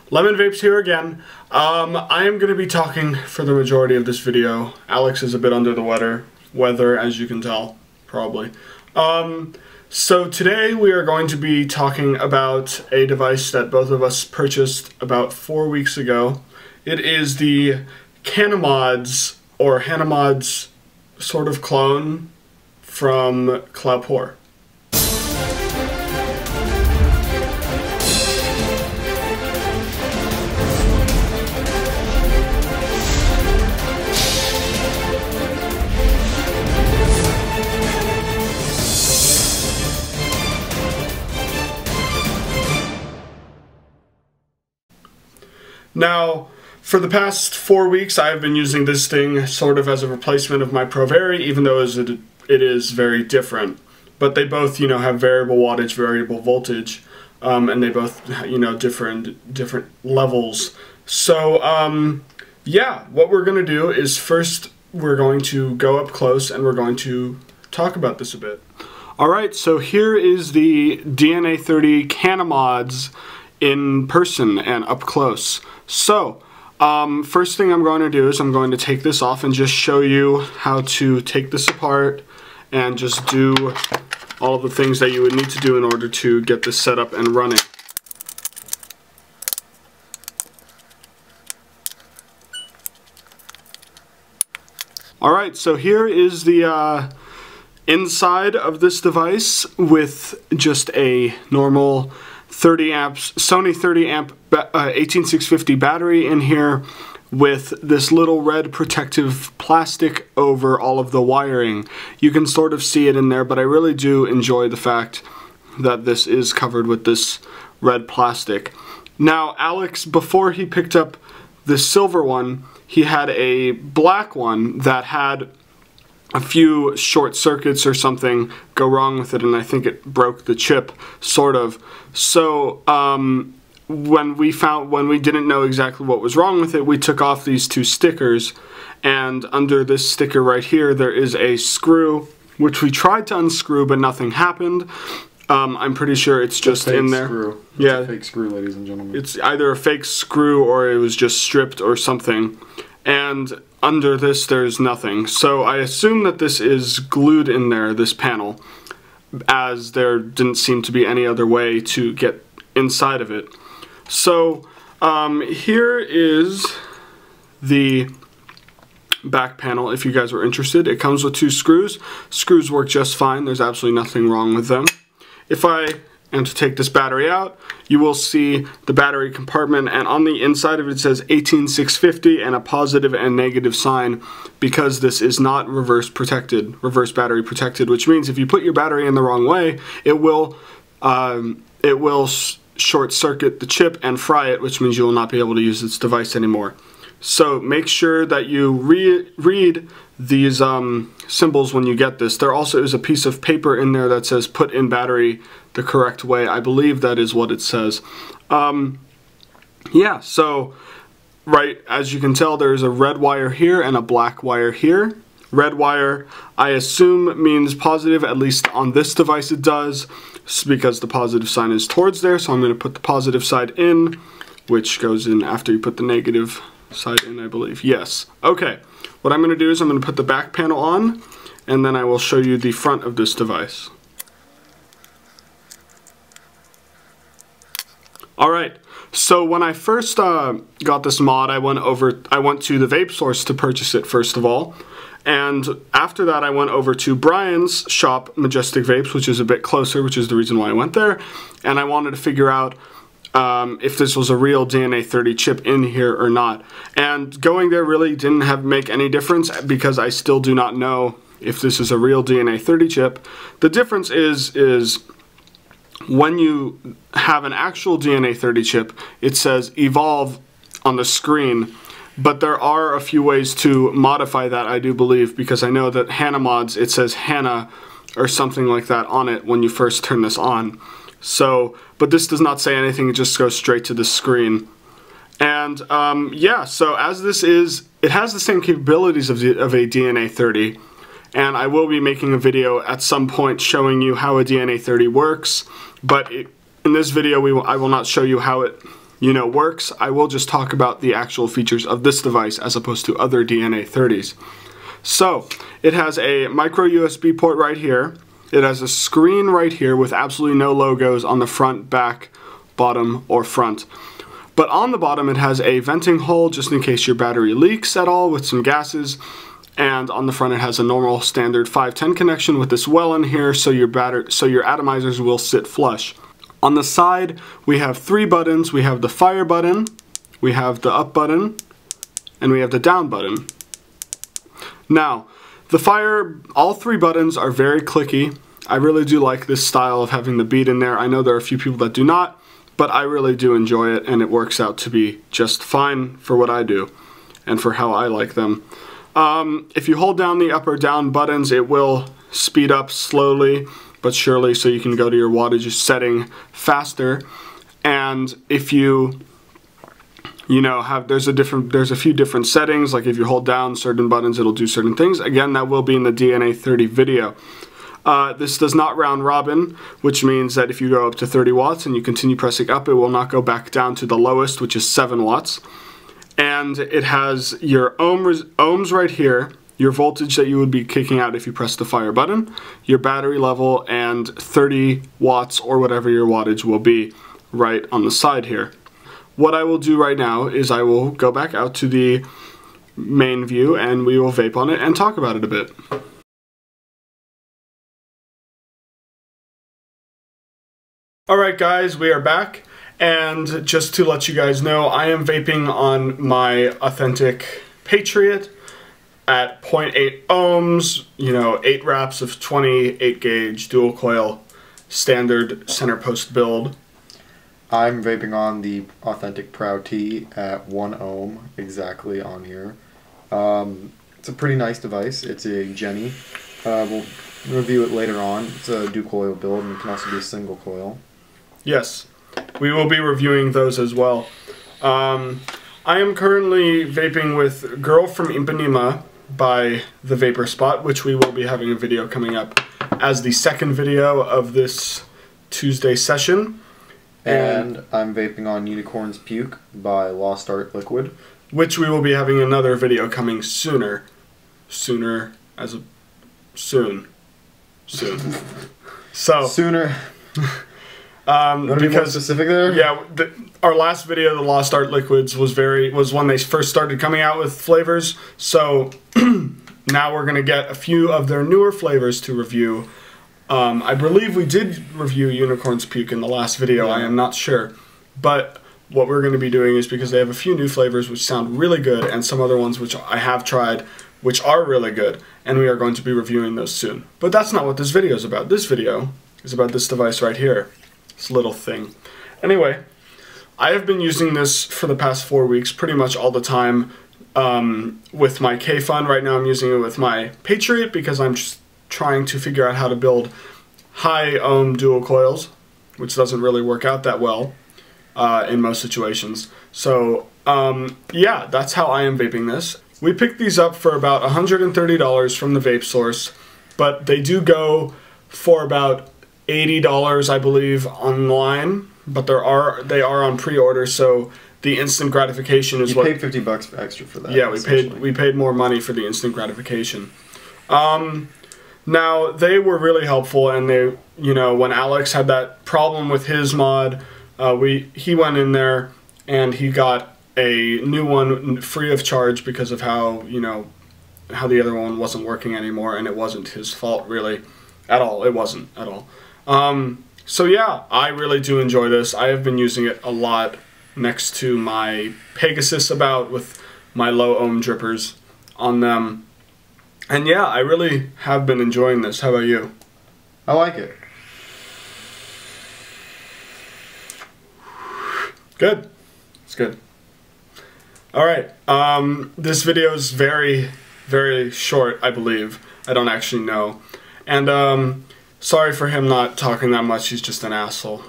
Lemon Vapes here again. I am going to be talking for the majority of this video. Alex is a bit under the weather, as you can tell, probably. So today we are going to be talking about a device that both of us purchased about 4 weeks ago. It is the Cana or Hanamod's sort of clone from Cloupor. Now, for the past 4 weeks, I have been using this thing sort of as a replacement of my Provari, even though it is very different. But they both, have variable wattage, variable voltage, and they both, different levels. So, yeah, what we're going to do is first we're going to go up close and we're going to talk about this a bit. Alright, so here is the DNA 30 Cana in person and up close. So, first thing I'm going to do is I'm going to take this off and just show you how to take this apart and just do all of the things that you would need to do in order to get this set up and running. Alright, so here is the inside of this device with just a normal 30 amps, Sony 30 amp 18650 battery in here with this little red protective plastic over all of the wiring. You can sort of see it in there, but I really do enjoy the fact that this is covered with this red plastic. Now, Alex, before he picked up the silver one, he had a black one that had a few short circuits or something go wrong with it, and I think it broke the chip, sort of. So when we didn't know exactly what was wrong with it, we took off these two stickers, and under this sticker right here there is a screw which we tried to unscrew but nothing happened. I'm pretty sure it's just in there. Screw. It's yeah, a fake screw, ladies and gentlemen. It's either a fake screw or it was just stripped or something. And under this there's nothing. So I assume that this is glued in there, this panel, as there didn't seem to be any other way to get inside of it. So here is the back panel if you guys were interested. It comes with two screws. Screws work just fine. There's absolutely nothing wrong with them. If I am to take this battery out, you will see the battery compartment, and on the inside of it says 18650 and a positive and negative sign, because this is not reverse battery protected, which means if you put your battery in the wrong way, it will short circuit the chip and fry it, which means you will not be able to use this device anymore. So make sure that you read these symbols when you get this. There also is a piece of paper in there that says put in battery the correct way. I believe that is what it says. Yeah, so right, as you can tell, there's a red wire here and a black wire here. Red wire, I assume, means positive, at least on this device it does, because the positive sign is towards there. So I'm going to put the positive side in, which goes in after you put the negative side in, I believe. Yes. Okay. What I'm going to do is I'm going to put the back panel on, and then I will show you the front of this device. Alright, so when I first got this mod, I went to the vape source to purchase it first of all, and after that I went over to Brian's shop, Majestic Vapes, which is a bit closer, which is the reason why I went there, and I wanted to figure out if this was a real DNA 30 chip in here or not. And going there really didn't make any difference, because I still do not know if this is a real DNA 30 chip. The difference is when you have an actual DNA 30 chip, it says evolve on the screen, but there are a few ways to modify that, I do believe, because I know that Hanamod's, it says Hana or something like that on it when you first turn this on. So, but this does not say anything, it just goes straight to the screen. And yeah, so as this is, it has the same capabilities of a DNA 30, and I will be making a video at some point showing you how a DNA 30 works, but in this video I will not show you how it works. I will just talk about the actual features of this device as opposed to other DNA 30s. So, it has a micro USB port right here. It has a screen right here with absolutely no logos on the front, back, bottom, or front. But on the bottom it has a venting hole just in case your battery leaks at all with some gases. And on the front it has a normal standard 510 connection with this well in here so your atomizers will sit flush. On the side we have 3 buttons. We have the fire button, we have the up button, and we have the down button. Now, all 3 buttons are very clicky. I really do like this style of having the bead in there. I know there are a few people that do not, but I really do enjoy it, and it works out to be just fine for what I do and for how I like them. If you hold down the up or down buttons, it will speed up slowly but surely so you can go to your wattage setting faster. And if you there's a few different settings, like if you hold down certain buttons it'll do certain things. Again, that will be in the DNA 30 video. This does not round robin, which means that if you go up to 30 watts and you continue pressing up, it will not go back down to the lowest, which is 7 watts. And it has your ohms right here, your voltage that you would be kicking out if you press the fire button, your battery level, and 30 watts or whatever your wattage will be right on the side here. What I will do right now is I will go back out to the main view and we will vape on it and talk about it a bit. Alright guys, we are back, and just to let you guys know, I am vaping on my authentic Patriot at 0.8 ohms, 8 wraps of 28 gauge dual coil standard center post build. I'm vaping on the authentic Proud T at 1 ohm exactly on here. It's a pretty nice device. It's a Jenny. We'll review it later on. It's a dual coil build, and it can also be a single coil. Yes, we will be reviewing those as well. I am currently vaping with Girl from Ipanema by The Vapor Spot, which we will be having a video coming up as the second video of this Tuesday session. And I'm vaping on Unicorn's Puke by Lost Art Liquid, which we will be having another video coming soon. So, sooner. Want to be more specific there? Yeah, our last video, the Lost Art Liquids, was when they first started coming out with flavors. So now we're gonna get a few of their newer flavors to review. I believe we did review Unicorn's Puke in the last video. Yeah. I am not sure, but what we're going to be doing is, because they have a few new flavors which sound really good and some other ones which I have tried which are really good, and we are going to be reviewing those soon. But that's not what this video is about. This video is about this device right here, this little thing. Anyway, I have been using this for the past 4 weeks pretty much all the time with my K-Fun. Right now I'm using it with my Patriot because I'm just trying to figure out how to build high ohm dual coils, which doesn't really work out that well in most situations. So yeah, that's how I am vaping this. We picked these up for about $130 from the vape source, but they do go for about $80, I believe, online. But they are on pre-order, so the instant gratification is what... You paid $50 extra for that. Yeah, we paid more money for the instant gratification. Now, they were really helpful, and they, when Alex had that problem with his mod, he went in there and he got a new one free of charge because of how, how the other one wasn't working anymore, and it wasn't his fault really at all. It wasn't at all. So yeah, I really do enjoy this. I have been using it a lot next to my Pegasus with my low ohm drippers on them. And yeah, I really have been enjoying this. How about you? I like it. Good. It's good. Alright, this video is very, very short, I believe. I don't actually know. And sorry for him not talking that much. He's just an asshole.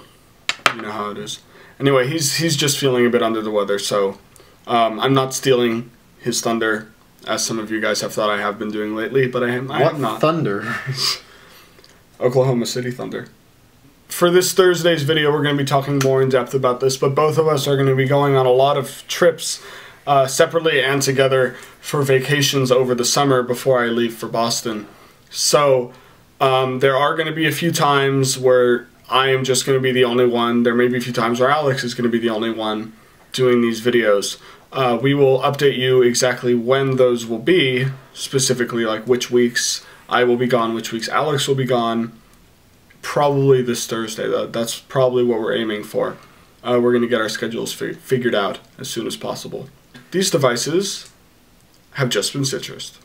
You know how it is. Anyway, he's just feeling a bit under the weather, so I'm not stealing his thunder, as some of you guys have thought I have been doing lately, but I have not. What thunder? Oklahoma City Thunder. for this Thursday's video, we're going to be talking more in depth about this, but both of us are going to be going on a lot of trips separately and together for vacations over the summer before I leave for Boston. So there are going to be a few times where I am just going to be the only one. There may be a few times where Alex is going to be the only one doing these videos. We will update you exactly when those will be, specifically like which weeks I will be gone, which weeks Alex will be gone. Probably this Thursday. That's probably what we're aiming for. We're going to get our schedules figured out as soon as possible. These devices have just been citrused.